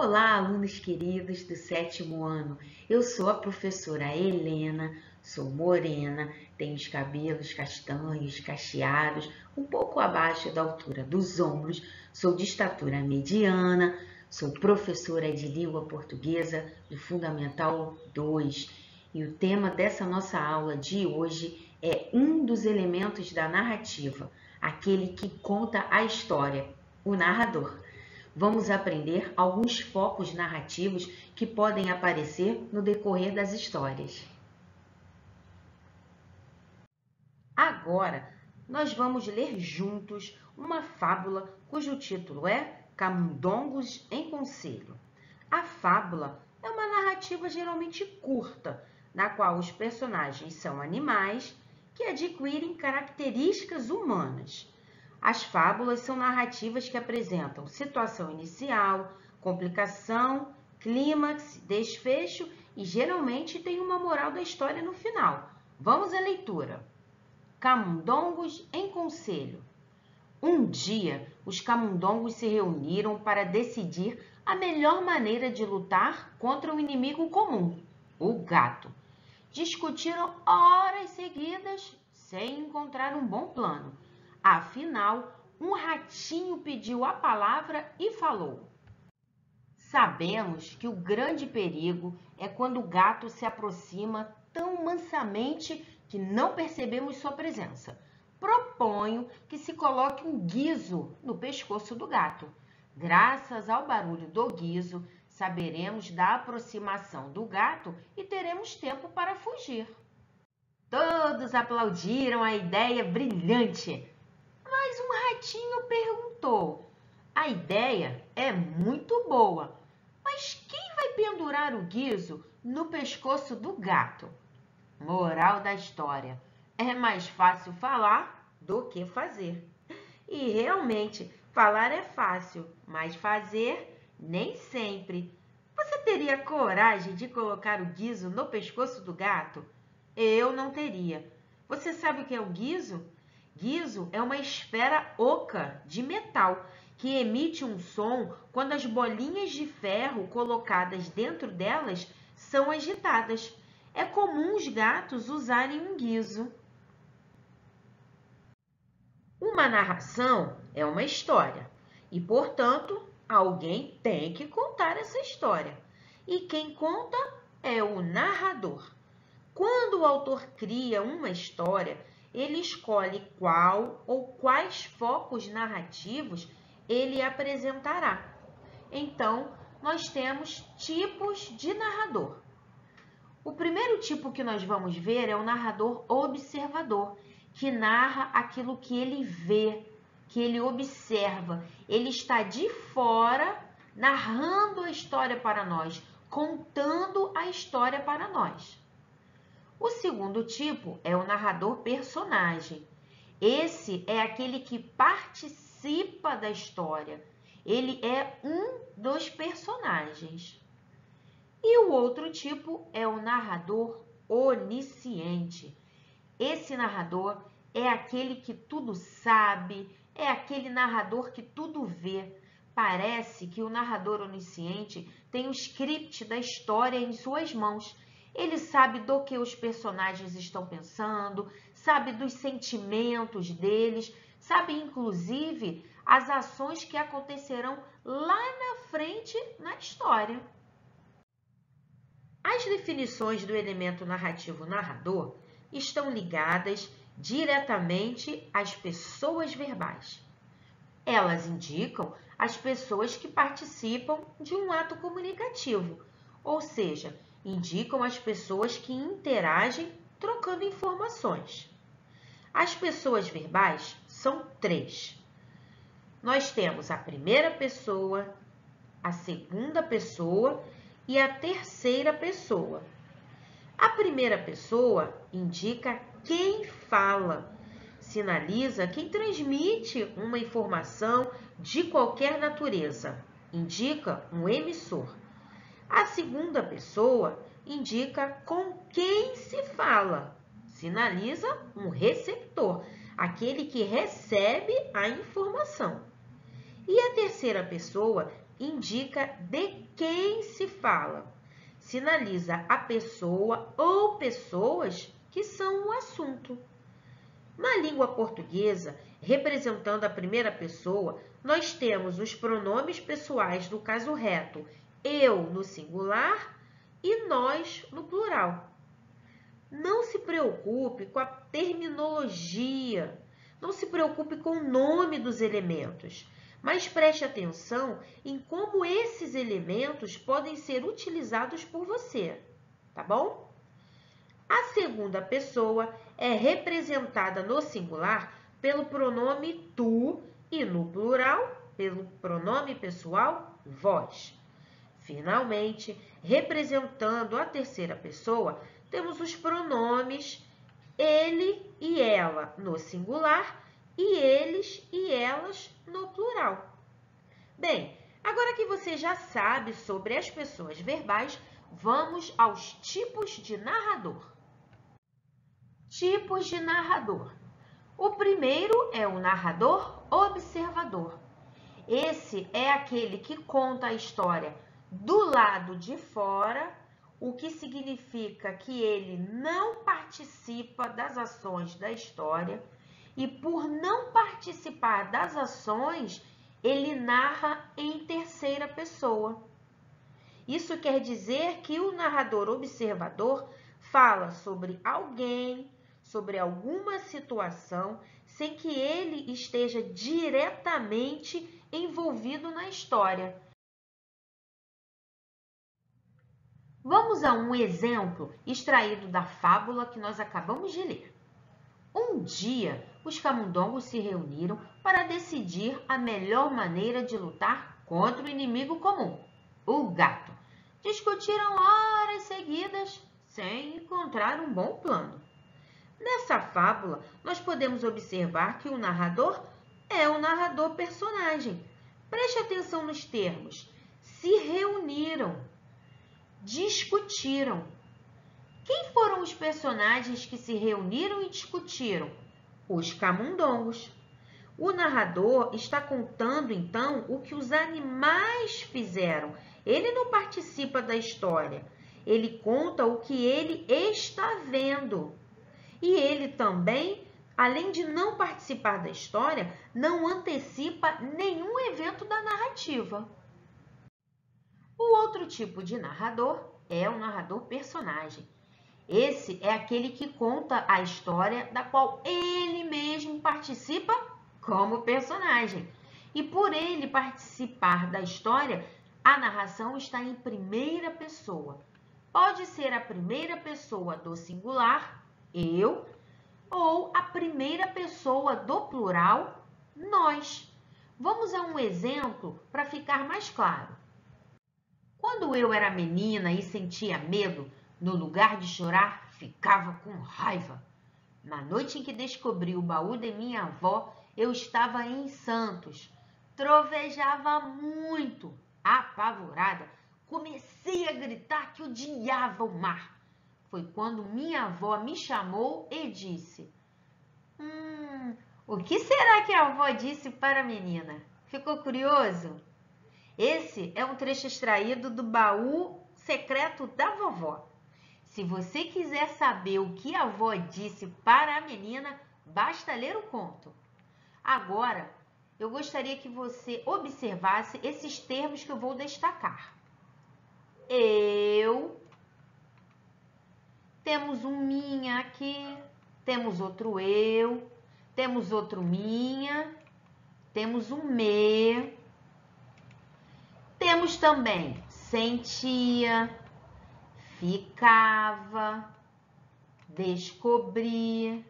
Olá, alunos queridos do 7º ano. Eu sou a professora Helena, sou morena, tenho os cabelos castanhos, cacheados, um pouco abaixo da altura dos ombros, sou de estatura mediana, sou professora de língua portuguesa do Fundamental 2 e o tema dessa nossa aula de hoje é um dos elementos da narrativa, aquele que conta a história, o narrador. Vamos aprender alguns focos narrativos que podem aparecer no decorrer das histórias. Agora, nós vamos ler juntos uma fábula cujo título é Camundongos em Conselho. A fábula é uma narrativa geralmente curta, na qual os personagens são animais que adquirem características humanas. As fábulas são narrativas que apresentam situação inicial, complicação, clímax, desfecho e geralmente tem uma moral da história no final. Vamos à leitura. Camundongos em Conselho. Um dia, os camundongos se reuniram para decidir a melhor maneira de lutar contra um inimigo comum, o gato. Discutiram horas seguidas sem encontrar um bom plano. Afinal, um ratinho pediu a palavra e falou. Sabemos que o grande perigo é quando o gato se aproxima tão mansamente que não percebemos sua presença. Proponho que se coloque um guizo no pescoço do gato. Graças ao barulho do guizo, saberemos da aproximação do gato e teremos tempo para fugir. Todos aplaudiram a ideia brilhante. Mas um ratinho perguntou, a ideia é muito boa, mas quem vai pendurar o guizo no pescoço do gato? Moral da história, é mais fácil falar do que fazer. E realmente, falar é fácil, mas fazer nem sempre. Você teria coragem de colocar o guizo no pescoço do gato? Eu não teria. Você sabe o que é o guizo? Guizo é uma esfera oca de metal que emite um som quando as bolinhas de ferro colocadas dentro delas são agitadas. É comum os gatos usarem um guizo. Uma narração é uma história e, portanto, alguém tem que contar essa história. E quem conta é o narrador. Quando o autor cria uma história, ele escolhe qual ou quais focos narrativos ele apresentará. Então, nós temos tipos de narrador. O primeiro tipo que nós vamos ver é o narrador observador, que narra aquilo que ele vê, que ele observa. Ele está de fora, narrando a história para nós, contando a história para nós. O segundo tipo é o narrador personagem. Esse é aquele que participa da história. Ele é um dos personagens. E o outro tipo é o narrador onisciente. Esse narrador é aquele que tudo sabe, é aquele narrador que tudo vê. Parece que o narrador onisciente tem o script da história em suas mãos. Ele sabe do que os personagens estão pensando, sabe dos sentimentos deles, sabe inclusive as ações que acontecerão lá na frente na história. As definições do elemento narrativo narrador estão ligadas diretamente às pessoas verbais. Elas indicam as pessoas que participam de um ato comunicativo, ou seja, indicam as pessoas que interagem trocando informações. As pessoas verbais são 3. Nós temos a primeira pessoa, a segunda pessoa e a terceira pessoa. A primeira pessoa indica quem fala, sinaliza quem transmite uma informação de qualquer natureza, indica um emissor. A segunda pessoa indica com quem se fala, sinaliza um receptor, aquele que recebe a informação. E a terceira pessoa indica de quem se fala. Sinaliza a pessoa ou pessoas que são o assunto. Na língua portuguesa, representando a primeira pessoa, nós temos os pronomes pessoais do caso reto, eu no singular e nós no plural. Não se preocupe com a terminologia, não se preocupe com o nome dos elementos, mas preste atenção em como esses elementos podem ser utilizados por você, tá bom? A segunda pessoa é representada no singular pelo pronome tu e no plural pelo pronome pessoal vós. Finalmente, representando a terceira pessoa, temos os pronomes ele e ela no singular e eles e elas no plural. Bem, agora que você já sabe sobre as pessoas verbais, vamos aos tipos de narrador. Tipos de narrador. O primeiro é o narrador observador. Esse é aquele que conta a história do lado de fora, o que significa que ele não participa das ações da história e, por não participar das ações, ele narra em terceira pessoa. Isso quer dizer que o narrador observador fala sobre alguém, sobre alguma situação, sem que ele esteja diretamente envolvido na história. Vamos a um exemplo extraído da fábula que nós acabamos de ler. Um dia, os camundongos se reuniram para decidir a melhor maneira de lutar contra o inimigo comum, o gato. Discutiram horas seguidas sem encontrar um bom plano. Nessa fábula, nós podemos observar que o narrador é o narrador personagem. Preste atenção nos termos. Se reuniram, discutiram. Quem foram os personagens que se reuniram e discutiram? Os camundongos. O narrador está contando, então, o que os animais fizeram. Ele não participa da história. Ele conta o que ele está vendo. E ele também, além de não participar da história, não antecipa nenhum evento da narrativa. O outro tipo de narrador é o narrador personagem. Esse é aquele que conta a história da qual ele mesmo participa como personagem. E por ele participar da história, a narração está em primeira pessoa. Pode ser a primeira pessoa do singular, eu, ou a primeira pessoa do plural, nós. Vamos a um exemplo para ficar mais claro. Quando eu era menina e sentia medo, no lugar de chorar, ficava com raiva. Na noite em que descobri o baú de minha avó, eu estava em Santos. Trovejava muito. Apavorada, comecei a gritar que odiava o mar. Foi quando minha avó me chamou e disse: o que será que a avó disse para a menina? Ficou curioso? Esse é um trecho extraído do baú secreto da vovó. Se você quiser saber o que a avó disse para a menina, basta ler o conto. Agora, eu gostaria que você observasse esses termos que eu vou destacar. Eu, temos um minha aqui, temos outro eu, temos outro minha, temos um me, temos também sentia, ficava, descobri,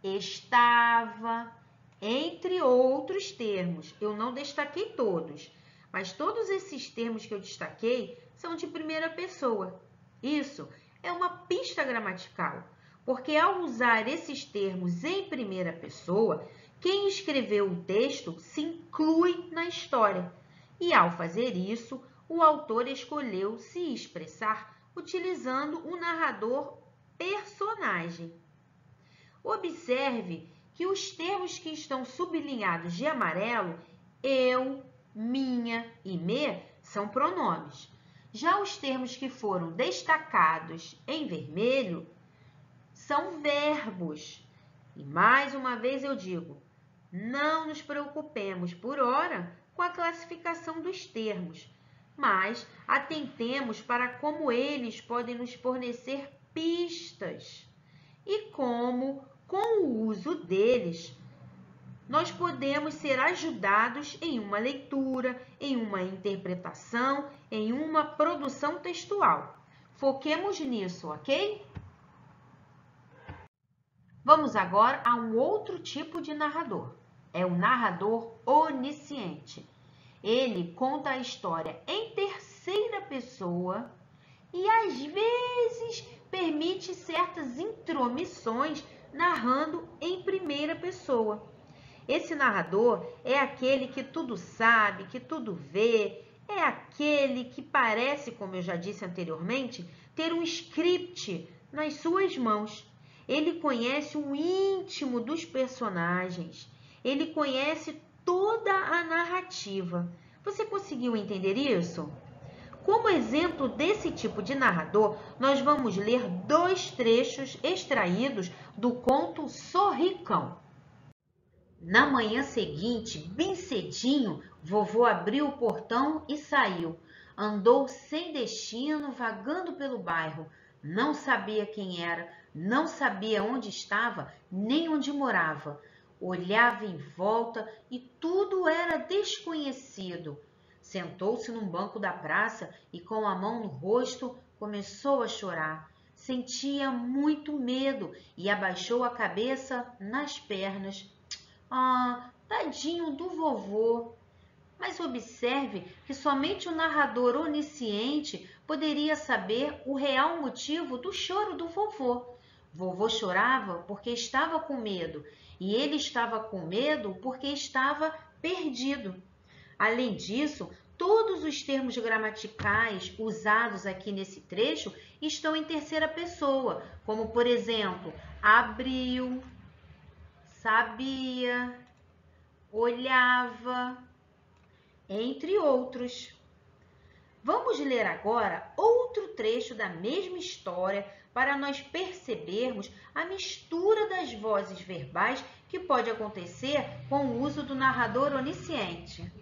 estava, entre outros termos. Eu não destaquei todos, mas todos esses termos que eu destaquei são de primeira pessoa. Isso é uma pista gramatical, porque ao usar esses termos em primeira pessoa, quem escreveu o texto se inclui na história. E ao fazer isso, o autor escolheu se expressar utilizando o narrador personagem. Observe que os termos que estão sublinhados de amarelo, eu, minha e me são pronomes. Já os termos que foram destacados em vermelho são verbos. E mais uma vez eu digo, não nos preocupemos por hora com a classificação dos termos, mas atentemos para como eles podem nos fornecer pistas e como, com o uso deles, nós podemos ser ajudados em uma leitura, em uma interpretação, em uma produção textual. Foquemos nisso, ok? Vamos agora a um outro tipo de narrador. É o narrador onisciente. Ele conta a história em terceira pessoa e, às vezes, permite certas intromissões narrando em primeira pessoa. Esse narrador é aquele que tudo sabe, que tudo vê, é aquele que parece, como eu já disse anteriormente, ter um script nas suas mãos. Ele conhece o íntimo dos personagens, ele conhece toda a narrativa. Você conseguiu entender isso? Como exemplo desse tipo de narrador, nós vamos ler 2 trechos extraídos do conto Sorricão. Na manhã seguinte, bem cedinho, vovô abriu o portão e saiu. Andou sem destino, vagando pelo bairro. Não sabia quem era, não sabia onde estava, nem onde morava. Olhava em volta e tudo era desconhecido. Sentou-se num banco da praça e, com a mão no rosto, começou a chorar. Sentia muito medo e abaixou a cabeça nas pernas. Ah, tadinho do vovô. Mas observe que somente o narrador onisciente poderia saber o real motivo do choro do vovô. Vovô chorava porque estava com medo, e ele estava com medo porque estava perdido. Além disso, todos os termos gramaticais usados aqui nesse trecho estão em terceira pessoa, como, por exemplo, abriu, sabia, olhava, entre outros. Vamos ler agora outro trecho da mesma história para nós percebermos a mistura das vozes verbais que pode acontecer com o uso do narrador onisciente.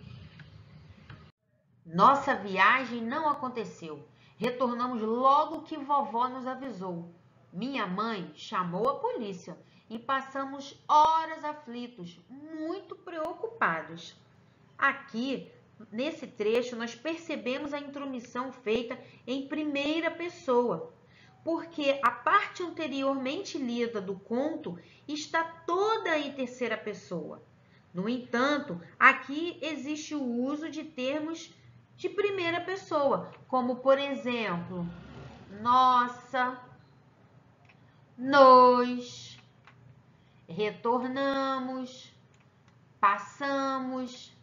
Nossa viagem não aconteceu. Retornamos logo que vovó nos avisou. Minha mãe chamou a polícia e passamos horas aflitos, muito preocupados. Aqui, nesse trecho, nós percebemos a intromissão feita em primeira pessoa, porque a parte anteriormente lida do conto está toda em terceira pessoa. No entanto, aqui existe o uso de termos de primeira pessoa, como, por exemplo, nossa, nos, retornamos, passamos,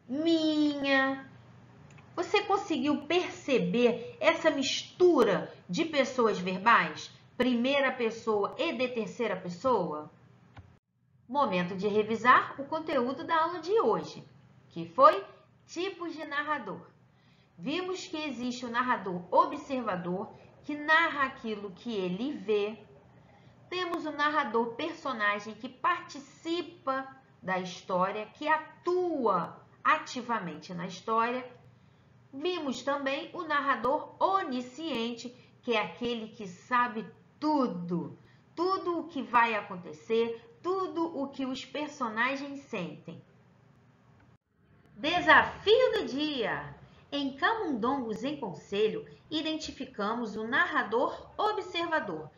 minha. Você conseguiu perceber essa mistura de pessoas verbais? Primeira pessoa e de terceira pessoa? Momento de revisar o conteúdo da aula de hoje, que foi tipos de narrador. Vimos que existe o narrador observador, que narra aquilo que ele vê. Temos o narrador personagem, que participa da história, que atua ativamente na história. Vimos também o narrador onisciente, que é aquele que sabe tudo, tudo o que vai acontecer, tudo o que os personagens sentem. Desafio do dia! Em Camundongos em Conselho, identificamos o narrador observador.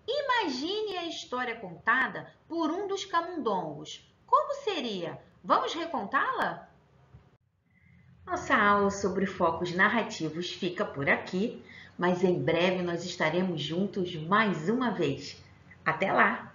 Imagine a história contada por um dos camundongos. Como seria? Vamos recontá-la? Nossa aula sobre focos narrativos fica por aqui, mas em breve nós estaremos juntos mais uma vez. Até lá!